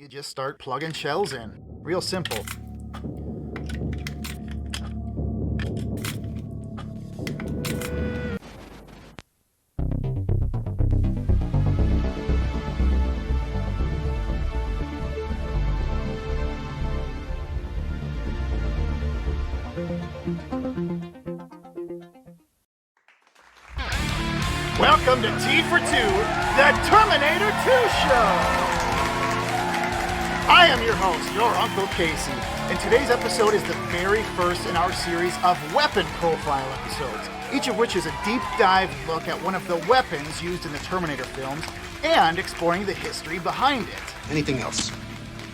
You just start plugging shells in. Real simple. Welcome to T for Two, the Terminator 2 Show! I am your host, your Uncle Casey, and today's episode is the very first in our series of weapon profile episodes, each of which is a deep dive look at one of the weapons used in the Terminator films and exploring the history behind it. Anything else?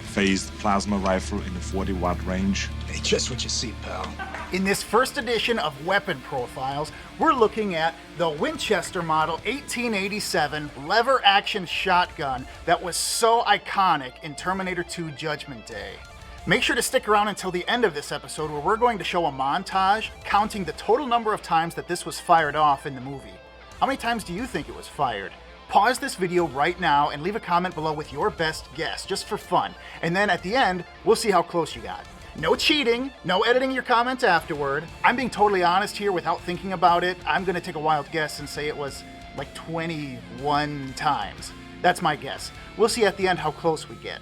Phased plasma rifle in the 40-watt range. Hey, just what you see, pal. In this first edition of Weapon Profiles, we're looking at the Winchester Model 1887 lever-action shotgun that was so iconic in Terminator 2 Judgment Day. Make sure to stick around until the end of this episode where we're going to show a montage counting the total number of times that this was fired off in the movie. How many times do you think it was fired? Pause this video right now and leave a comment below with your best guess, just for fun. And then at the end, we'll see how close you got. No cheating, no editing your comments afterward. I'm being totally honest here without thinking about it. I'm gonna take a wild guess and say it was like 21 times. That's my guess. We'll see at the end how close we get.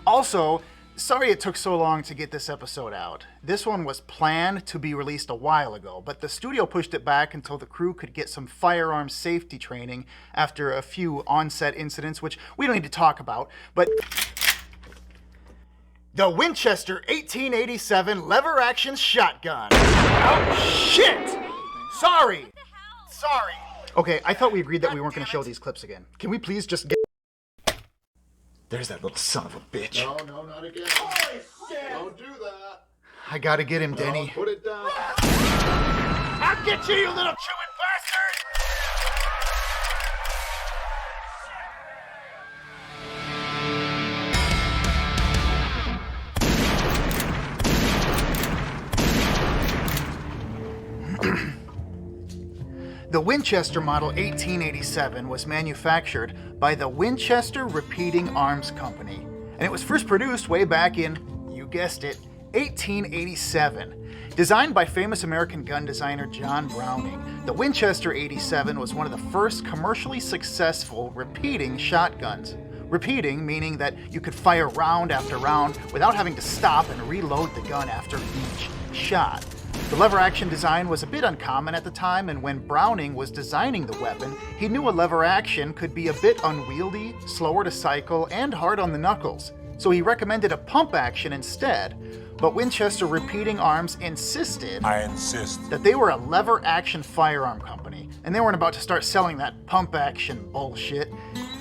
Also, sorry it took so long to get this episode out. This one was planned to be released a while ago, but the studio pushed it back until the crew could get some firearm safety training after a few on-set incidents, which we don't need to talk about, but the Winchester 1887 lever-action shotgun. Oh, shit! Sorry. Okay, I thought we agreed that we weren't going to show these clips again. Can we please just get... There's that little son of a bitch. No, not again. Holy shit! Don't do that. I gotta get him, Denny. No, put it down. I'll get you, you little chewing bastard! The Winchester Model 1887 was manufactured by the Winchester Repeating Arms Company, and it was first produced way back in, you guessed it, 1887. Designed by famous American gun designer John Browning, the Winchester 87 was one of the first commercially successful repeating shotguns. Repeating meaning that you could fire round after round without having to stop and reload the gun after each shot. The lever-action design was a bit uncommon at the time, and when Browning was designing the weapon, he knew a lever action could be a bit unwieldy, slower to cycle, and hard on the knuckles, so he recommended a pump action instead. But Winchester Repeating Arms insisted I insist. that they were a lever-action firearm company, and they weren't about to start selling that pump-action bullshit.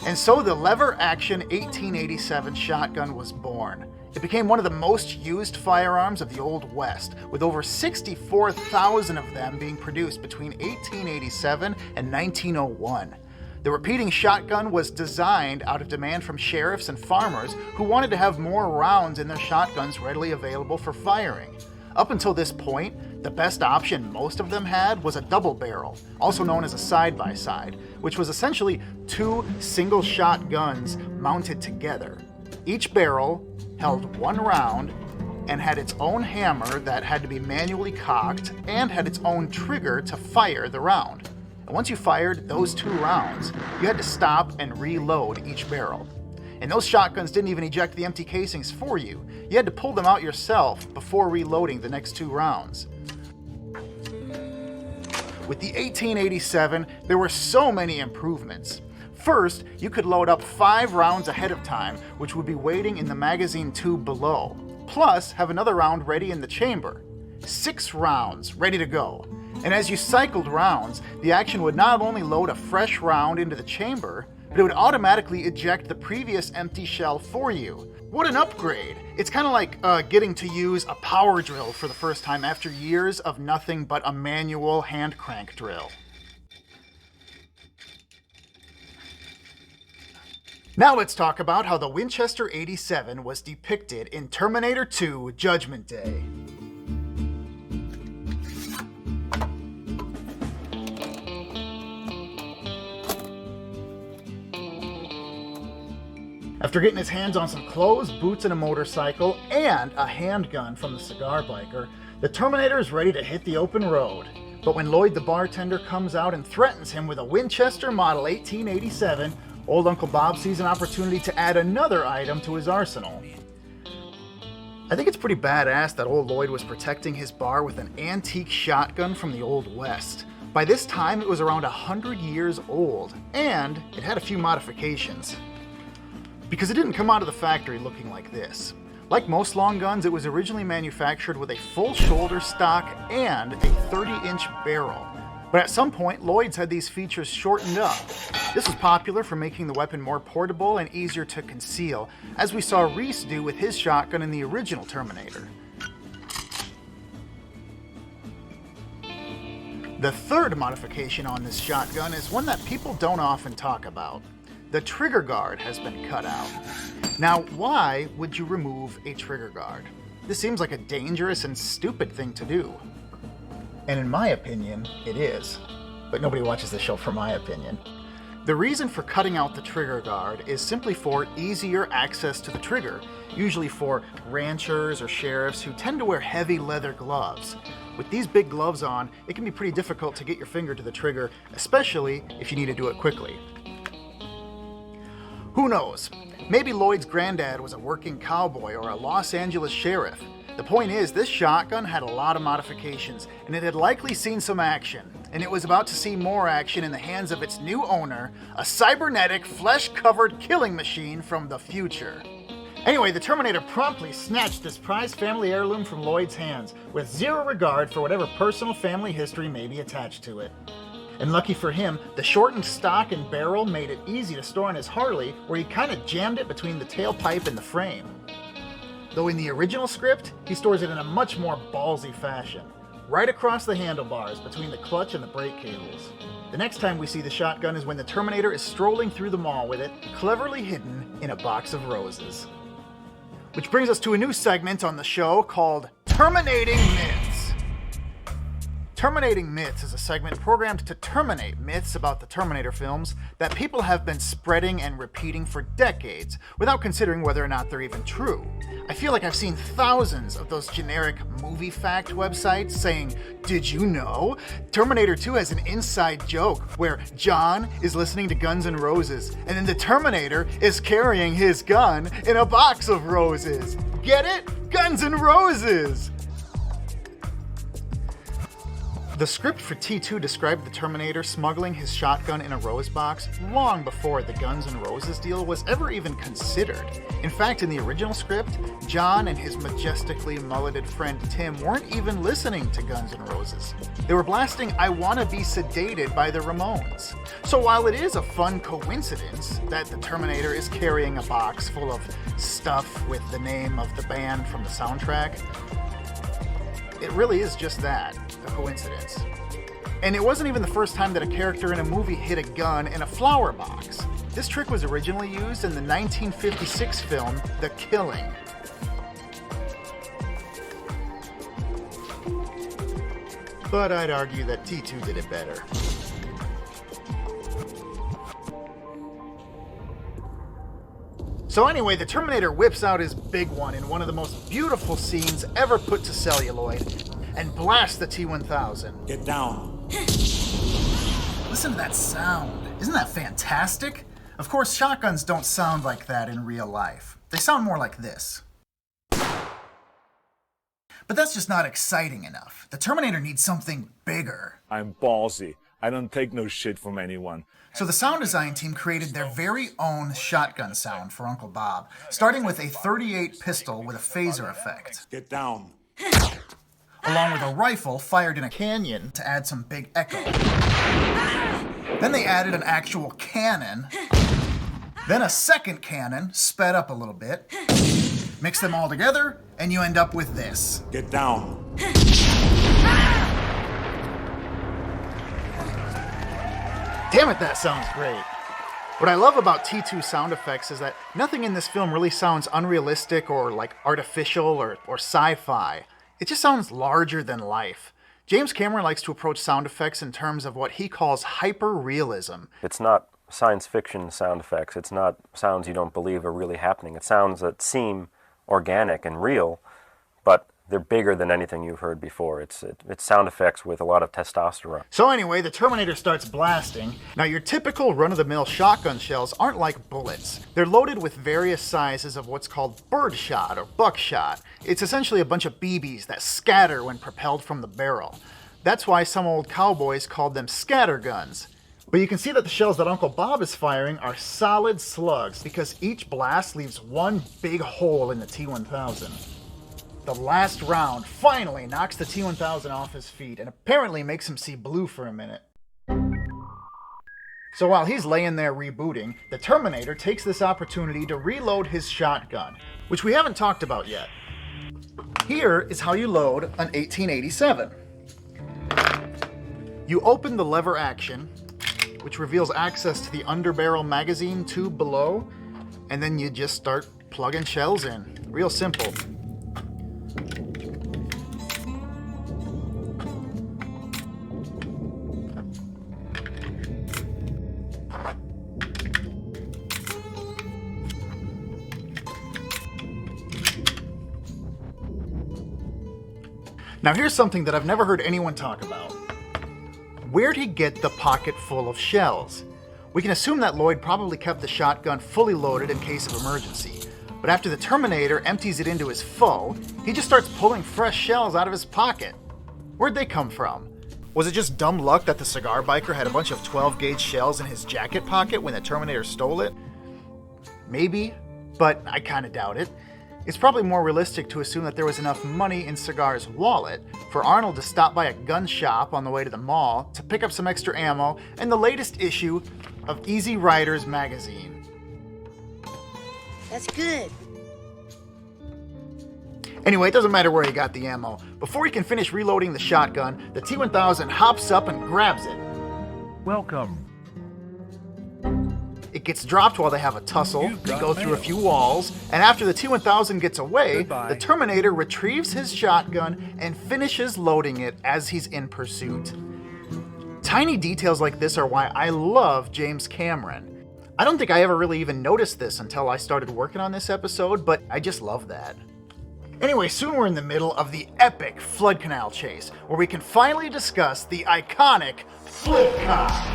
And so the lever-action 1887 shotgun was born. It became one of the most used firearms of the Old West, with over 64,000 of them being produced between 1887 and 1901. The repeating shotgun was designed out of demand from sheriffs and farmers who wanted to have more rounds in their shotguns readily available for firing. Up until this point, the best option most of them had was a double barrel, also known as a side-by-side, which was essentially two single-shot guns mounted together. Each barrel held one round and had its own hammer that had to be manually cocked and had its own trigger to fire the round. And once you fired those two rounds, you had to stop and reload each barrel. And those shotguns didn't even eject the empty casings for you. You had to pull them out yourself before reloading the next two rounds. With the 1887, there were so many improvements. First, you could load up 5 rounds ahead of time, which would be waiting in the magazine tube below, plus have another round ready in the chamber. 6 rounds ready to go. And as you cycled rounds, the action would not only load a fresh round into the chamber, but it would automatically eject the previous empty shell for you. What an upgrade! It's kind of like getting to use a power drill for the first time after years of nothing but a manual hand crank drill. Now let's talk about how the Winchester 87 was depicted in Terminator 2 Judgment Day. After getting his hands on some clothes, boots, and a motorcycle, and a handgun from the cigar biker, the Terminator is ready to hit the open road. But when Lloyd the bartender comes out and threatens him with a Winchester Model 1887, old Uncle Bob sees an opportunity to add another item to his arsenal. I think it's pretty badass that old Lloyd was protecting his bar with an antique shotgun from the Old West. By this time, it was around 100 years old, and it had a few modifications. Because it didn't come out of the factory looking like this. Like most long guns, it was originally manufactured with a full shoulder stock and a 30-inch barrel. But at some point, Lloyd's had these features shortened up. This was popular for making the weapon more portable and easier to conceal, as we saw Reese do with his shotgun in the original Terminator. The third modification on this shotgun is one that people don't often talk about. The trigger guard has been cut out. Now, why would you remove a trigger guard? This seems like a dangerous and stupid thing to do. And in my opinion, it is. But nobody watches the show for my opinion. The reason for cutting out the trigger guard is simply for easier access to the trigger, usually for ranchers or sheriffs who tend to wear heavy leather gloves. With these big gloves on, it can be pretty difficult to get your finger to the trigger, especially if you need to do it quickly. Who knows? Maybe Lloyd's granddad was a working cowboy or a Los Angeles sheriff. The point is, this shotgun had a lot of modifications, and it had likely seen some action, and it was about to see more action in the hands of its new owner, a cybernetic, flesh-covered killing machine from the future. Anyway, the Terminator promptly snatched this prized family heirloom from Lloyd's hands, with zero regard for whatever personal family history may be attached to it. And lucky for him, the shortened stock and barrel made it easy to store on his Harley, where he kind of jammed it between the tailpipe and the frame. Though in the original script, he stores it in a much more ballsy fashion, right across the handlebars between the clutch and the brake cables. The next time we see the shotgun is when the Terminator is strolling through the mall with it, cleverly hidden in a box of roses. Which brings us to a new segment on the show called Terminating Myths. Terminating Myths is a segment programmed to terminate myths about the Terminator films that people have been spreading and repeating for decades without considering whether or not they're even true. I feel like I've seen thousands of those generic movie fact websites saying, "Did you know? Terminator 2 has an inside joke where John is listening to Guns N' Roses and then the Terminator is carrying his gun in a box of roses. Get it? Guns N' Roses!" The script for T2 described the Terminator smuggling his shotgun in a rose box long before the Guns N' Roses deal was ever even considered. In fact, in the original script, John and his majestically mulleted friend Tim weren't even listening to Guns N' Roses. They were blasting I Wanna Be Sedated by the Ramones. So while it is a fun coincidence that the Terminator is carrying a box full of stuff with the name of the band from the soundtrack, it really is just that, a coincidence. And it wasn't even the first time that a character in a movie hid a gun in a flower box. This trick was originally used in the 1956 film, The Killing. But I'd argue that T2 did it better. So anyway, the Terminator whips out his big one in one of the most beautiful scenes ever put to celluloid and blasts the T-1000. Get down. Listen to that sound. Isn't that fantastic? Of course, shotguns don't sound like that in real life. They sound more like this. But that's just not exciting enough. The Terminator needs something bigger. I'm ballsy. I don't take no shit from anyone. So the sound design team created their very own shotgun sound for Uncle Bob, starting with a .38 pistol with a phaser effect. Get down. Along with a rifle fired in a canyon to add some big echo. Then they added an actual cannon, then a second cannon, sped up a little bit. Mix them all together, and you end up with this. Get down. Damn it, that sounds great. What I love about T2 sound effects is that nothing in this film really sounds unrealistic or like artificial or sci-fi. It just sounds larger than life. James Cameron likes to approach sound effects in terms of what he calls hyper-realism. It's not science fiction sound effects. It's not sounds you don't believe are really happening. It's sounds that seem organic and real, but they're bigger than anything you've heard before. It's sound effects with a lot of testosterone. So anyway, the Terminator starts blasting. Now your typical run-of-the-mill shotgun shells aren't like bullets. They're loaded with various sizes of what's called birdshot or buckshot. It's essentially a bunch of BBs that scatter when propelled from the barrel. That's why some old cowboys called them scatter guns. But you can see that the shells that Uncle Bob is firing are solid slugs because each blast leaves one big hole in the T-1000. The last round finally knocks the T-1000 off his feet and apparently makes him see blue for a minute. So while he's laying there rebooting, the Terminator takes this opportunity to reload his shotgun, which we haven't talked about yet. Here is how you load an 1887. You open the lever action, which reveals access to the underbarrel magazine tube below, and then you just start plugging shells in. Real simple. Now here's something that I've never heard anyone talk about. Where'd he get the pocket full of shells? We can assume that Lloyd probably kept the shotgun fully loaded in case of emergency, but after the Terminator empties it into his foe, he just starts pulling fresh shells out of his pocket. Where'd they come from? Was it just dumb luck that the cigar biker had a bunch of 12-gauge shells in his jacket pocket when the Terminator stole it? Maybe, but I kinda doubt it. It's probably more realistic to assume that there was enough money in Cigar's wallet for Arnold to stop by a gun shop on the way to the mall to pick up some extra ammo and the latest issue of Easy Riders magazine. That's good. Anyway, it doesn't matter where he got the ammo. Before he can finish reloading the shotgun, the T-1000 hops up and grabs it. Welcome. It gets dropped while they have a tussle, they go through a few walls, and after the T-1000 gets away, the Terminator retrieves his shotgun and finishes loading it as he's in pursuit. Tiny details like this are why I love James Cameron. I don't think I ever really even noticed this until I started working on this episode, but I just love that. Anyway, soon we're in the middle of the epic flood canal chase, where we can finally discuss the iconic flip-cock.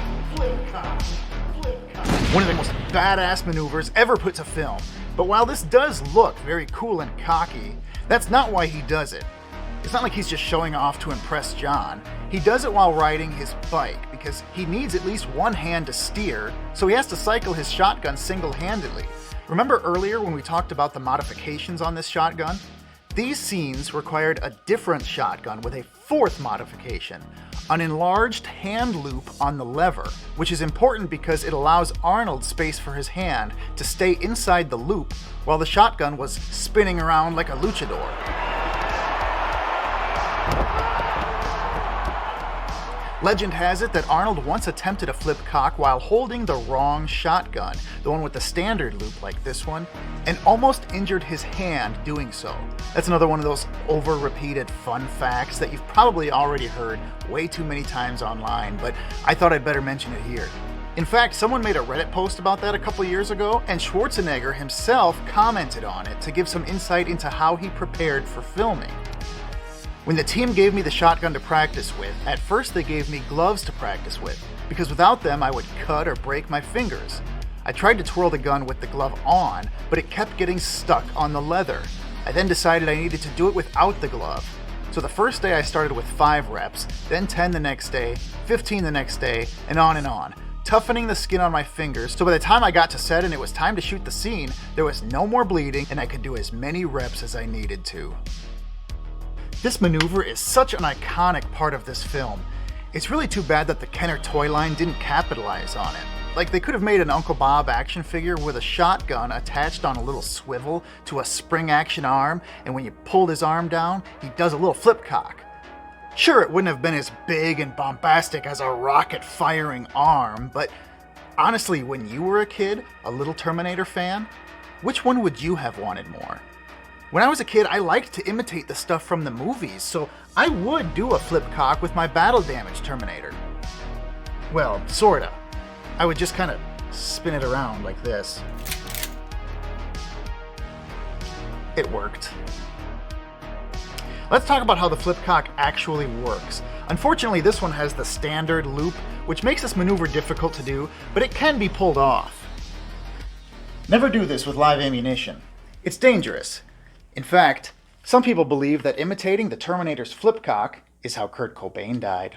One of the most badass maneuvers ever put to film. But while this does look very cool and cocky, that's not why he does it. It's not like he's just showing off to impress John. He does it while riding his bike because he needs at least one hand to steer, so he has to cycle his shotgun single-handedly. Remember earlier when we talked about the modifications on this shotgun? These scenes required a different shotgun with a fourth modification, an enlarged hand loop on the lever, which is important because it allows Arnold space for his hand to stay inside the loop while the shotgun was spinning around like a luchador. Legend has it that Arnold once attempted a flip cock while holding the wrong shotgun, the one with the standard loop like this one, and almost injured his hand doing so. That's another one of those over-repeated fun facts that you've probably already heard way too many times online, but I thought I'd better mention it here. In fact, someone made a Reddit post about that a couple years ago, and Schwarzenegger himself commented on it to give some insight into how he prepared for filming. When the team gave me the shotgun to practice with, at first they gave me gloves to practice with, because without them I would cut or break my fingers. I tried to twirl the gun with the glove on, but it kept getting stuck on the leather. I then decided I needed to do it without the glove. So the first day I started with 5 reps, then 10 the next day, 15 the next day, and on, toughening the skin on my fingers, so by the time I got to set and it was time to shoot the scene, there was no more bleeding and I could do as many reps as I needed to. This maneuver is such an iconic part of this film. It's really too bad that the Kenner toy line didn't capitalize on it. Like, they could have made an Uncle Bob action figure with a shotgun attached on a little swivel to a spring action arm, and when you pulled his arm down, he does a little flip cock. Sure, it wouldn't have been as big and bombastic as a rocket-firing arm, but honestly, when you were a kid, a little Terminator fan, which one would you have wanted more? When I was a kid, I liked to imitate the stuff from the movies, so I would do a flip cock with my battle damage Terminator. Well, sorta. I would just kind of spin it around like this. It worked. Let's talk about how the flipcock actually works. Unfortunately, this one has the standard loop, which makes this maneuver difficult to do, but it can be pulled off. Never do this with live ammunition. It's dangerous. In fact, some people believe that imitating the Terminator's flipcock is how Kurt Cobain died.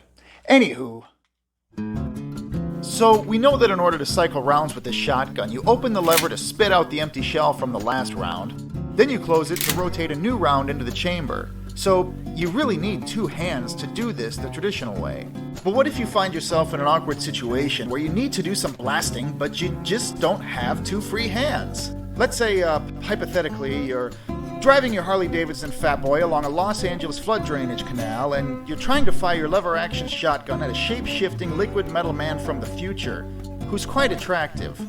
Anywho, so we know that in order to cycle rounds with this shotgun, you open the lever to spit out the empty shell from the last round, then you close it to rotate a new round into the chamber. So you really need two hands to do this the traditional way. But what if you find yourself in an awkward situation where you need to do some blasting, but you just don't have two free hands? Let's say, hypothetically, you're driving your Harley-Davidson Fat Boy along a Los Angeles flood drainage canal, and you're trying to fire your lever-action shotgun at a shape-shifting liquid metal man from the future, who's quite attractive.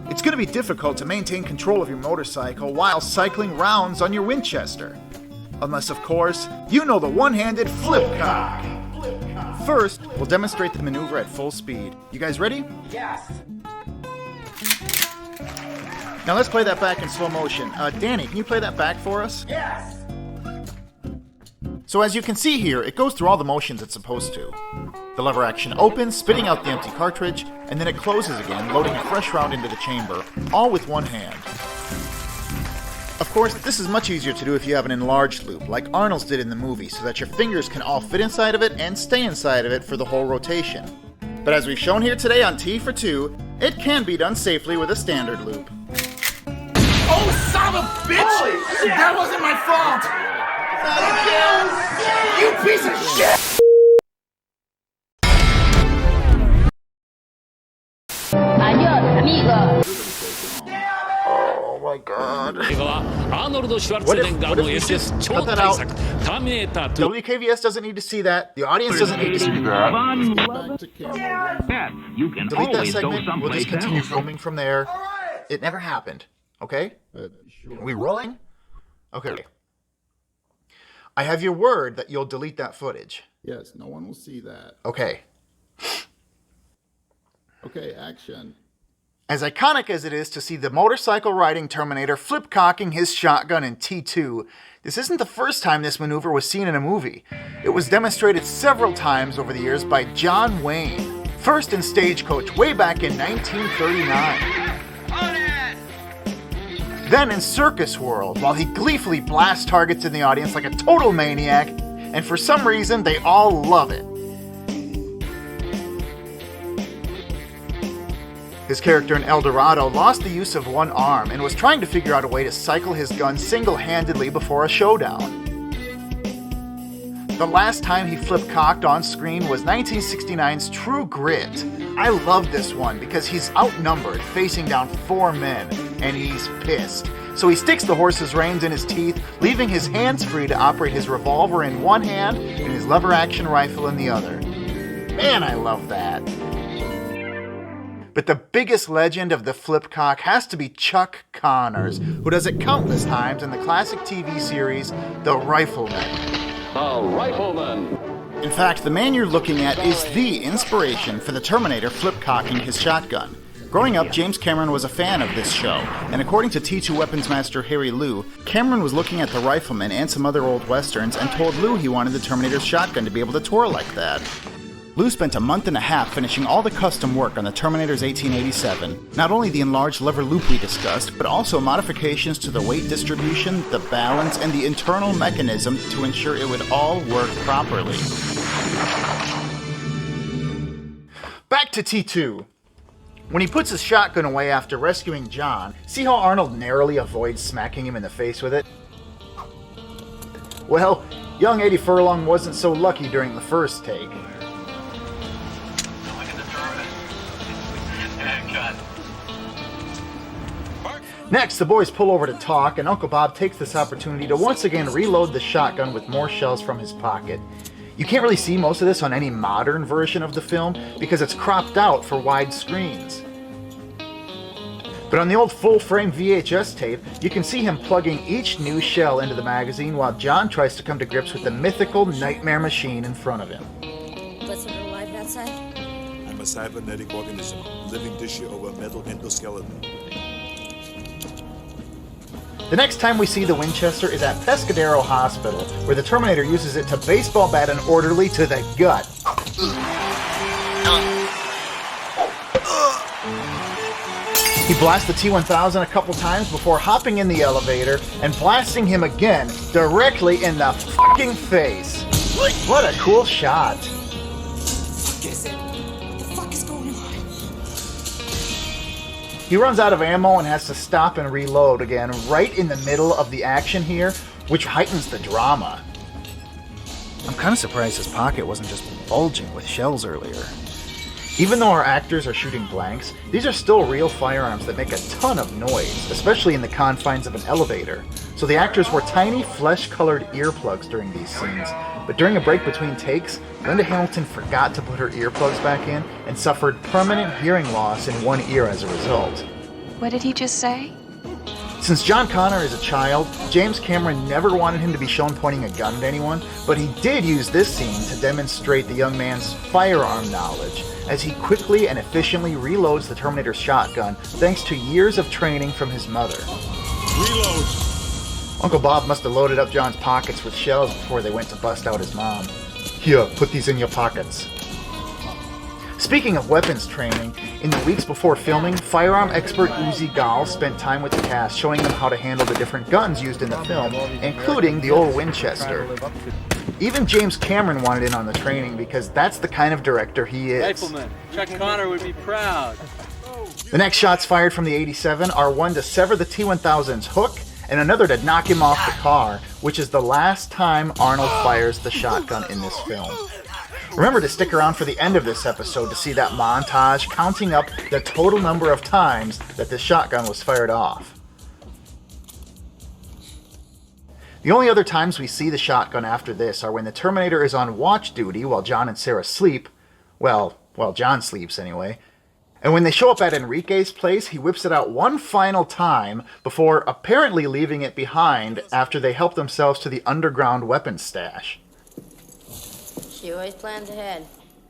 It's going to be difficult to maintain control of your motorcycle while cycling rounds on your Winchester. Unless, of course, you know the one-handed flipcock. First, we'll demonstrate the maneuver at full speed. You guys ready? Yes! Now let's play that back in slow motion. Danny, can you play that back for us? Yes! So as you can see here, it goes through all the motions it's supposed to. The lever action opens, spitting out the empty cartridge, and then it closes again, loading a fresh round into the chamber, all with one hand. Of course, this is much easier to do if you have an enlarged loop, like Arnold's did in the movie, so that your fingers can all fit inside of it and stay inside of it for the whole rotation. But as we've shown here today on T for 2, it can be done safely with a standard loop. Oh, son of a bitch! Holy shit! That wasn't my fault! You piece of shit! Adiós, amigo. Oh my god. What if we just cut that out? WKVS doesn't need to see that. The audience doesn't need to see that. You can Delete that always go segment. We'll someplace just continue else. filming from there. It never happened. Okay? Are we rolling? Okay. I have your word that you'll delete that footage. Yes, no one will see that. Okay. Okay, action. As iconic as it is to see the motorcycle-riding Terminator flip-cocking his shotgun in T2, this isn't the first time this maneuver was seen in a movie. It was demonstrated several times over the years by John Wayne, first in Stagecoach way back in 1939. Then in Circus World, while he gleefully blasts targets in the audience like a total maniac, and for some reason they all love it. His character in El Dorado lost the use of one arm and was trying to figure out a way to cycle his gun single-handedly before a showdown. The last time he flip-cocked on screen was 1969's True Grit. I love this one because he's outnumbered, facing down 4 men, and he's pissed. So he sticks the horse's reins in his teeth, leaving his hands free to operate his revolver in one hand and his lever-action rifle in the other. Man, I love that. But the biggest legend of the flipcock has to be Chuck Connors, who does it countless times in the classic TV series, The Rifleman. The Rifleman. In fact, the man you're looking at is the inspiration for the Terminator flipcocking his shotgun. Growing up, James Cameron was a fan of this show, and according to T2 weapons master Harry Liu, Cameron was looking at The Rifleman and some other old westerns and told Liu he wanted the Terminator's shotgun to be able to tour like that. Liu spent a month and a half finishing all the custom work on the Terminator's 1887. Not only the enlarged lever loop we discussed, but also modifications to the weight distribution, the balance, and the internal mechanism to ensure it would all work properly. Back to T2. When he puts his shotgun away after rescuing John, see how Arnold narrowly avoids smacking him in the face with it? Well, young Eddie Furlong wasn't so lucky during the first take. Next, the boys pull over to talk, and Uncle Bob takes this opportunity to once again reload the shotgun with more shells from his pocket. You can't really see most of this on any modern version of the film because it's cropped out for wide screens. But on the old full-frame VHS tape, you can see him plugging each new shell into the magazine while John tries to come to grips with the mythical nightmare machine in front of him. But it's alive outside. I'm cybernetic organism, living tissue over metal endoskeleton. The next time we see the Winchester is at Pescadero Hospital, where the Terminator uses it to baseball bat an orderly to the gut. He blasts the T-1000 a couple times before hopping in the elevator and blasting him again directly in the fucking face. What a cool shot. He runs out of ammo and has to stop and reload again right in the middle of the action here, which heightens the drama. I'm kind of surprised his pocket wasn't just bulging with shells earlier. Even though our actors are shooting blanks, these are still real firearms that make a ton of noise, especially in the confines of an elevator. So the actors wore tiny flesh-colored earplugs during these scenes, but during a break between takes, Linda Hamilton forgot to put her earplugs back in and suffered permanent hearing loss in one ear as a result. What did he just say? Since John Connor is a child, James Cameron never wanted him to be shown pointing a gun at anyone, but he did use this scene to demonstrate the young man's firearm knowledge, as he quickly and efficiently reloads the Terminator's shotgun thanks to years of training from his mother. Reload! Uncle Bob must have loaded up John's pockets with shells before they went to bust out his mom. Here, put these in your pockets. Speaking of weapons training, in the weeks before filming, firearm expert Uzi Gal spent time with the cast showing them how to handle the different guns used in the film, including the old Winchester. Even James Cameron wanted in on the training because that's the kind of director he is. Rifleman, Chuck Connor would be proud. The next shots fired from the 87 are one to sever the T-1000's hook and another to knock him off the car, which is the last time Arnold fires the shotgun in this film. Remember to stick around for the end of this episode to see that montage counting up the total number of times that this shotgun was fired off. The only other times we see the shotgun after this are when the Terminator is on watch duty while John and Sarah sleep. Well, John sleeps anyway. And when they show up at Enrique's place, he whips it out one final time before apparently leaving it behind after they help themselves to the underground weapons stash. She always plans ahead.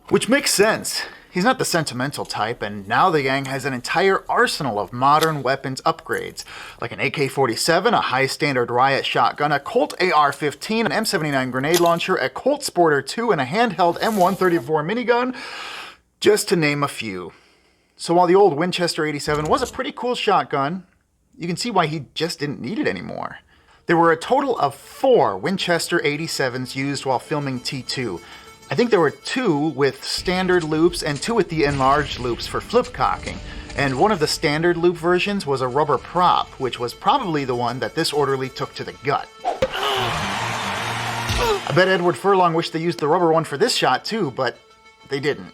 Which makes sense. He's not the sentimental type, and now the gang has an entire arsenal of modern weapons upgrades, like an AK-47, a high-standard riot shotgun, a Colt AR-15, an M79 grenade launcher, a Colt Sporter 2, and a handheld M134 minigun, just to name a few. So while the old Winchester 87 was a pretty cool shotgun, you can see why he just didn't need it anymore. There were a total of 4 Winchester 87s used while filming T2. I think there were 2 with standard loops and 2 with the enlarged loops for flip cocking. And one of the standard loop versions was a rubber prop, which was probably the one that this orderly took to the gut. I bet Edward Furlong wished they used the rubber one for this shot too, but they didn't.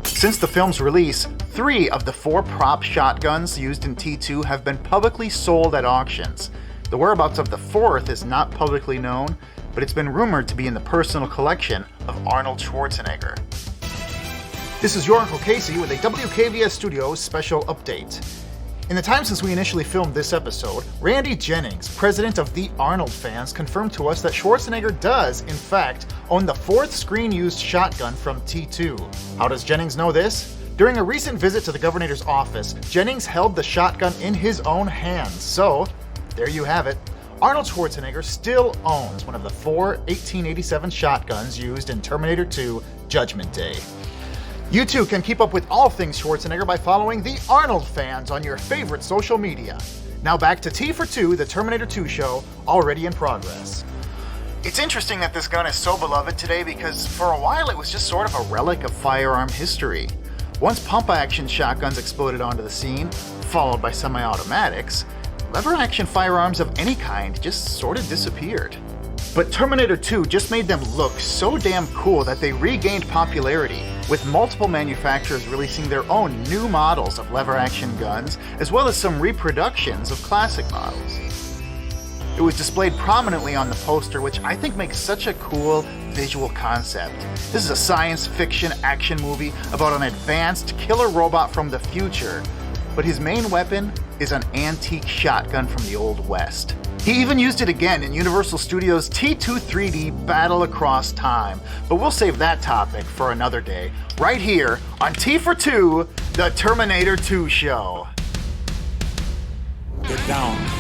Since the film's release, 3 of the 4 prop shotguns used in T2 have been publicly sold at auctions. The whereabouts of the 4th is not publicly known, but it's been rumored to be in the personal collection of Arnold Schwarzenegger. This is your Uncle Casey with a WKVS Studios special update. In the time since we initially filmed this episode, Randy Jennings, president of The Arnold Fans, confirmed to us that Schwarzenegger does, in fact, own the 4th screen-used shotgun from T2. How does Jennings know this? During a recent visit to the governor's office, Jennings held the shotgun in his own hands, so there you have it. Arnold Schwarzenegger still owns one of the 4 1887 shotguns used in Terminator 2 Judgment Day. You too can keep up with all things Schwarzenegger by following The Arnold Fans on your favorite social media. Now back to T for 2, the Terminator 2 show, already in progress. It's interesting that this gun is so beloved today because for a while it was just sort of a relic of firearm history. Once pump-action shotguns exploded onto the scene, followed by semi-automatics, lever-action firearms of any kind just sort of disappeared. But Terminator 2 just made them look so damn cool that they regained popularity, with multiple manufacturers releasing their own new models of lever-action guns, as well as some reproductions of classic models. It was displayed prominently on the poster, which I think makes such a cool visual concept. This is a science fiction action movie about an advanced killer robot from the future, but his main weapon is an antique shotgun from the Old West. He even used it again in Universal Studios' T2 3D Battle Across Time, but we'll save that topic for another day, right here on T for Two, the Terminator 2 show. Get down.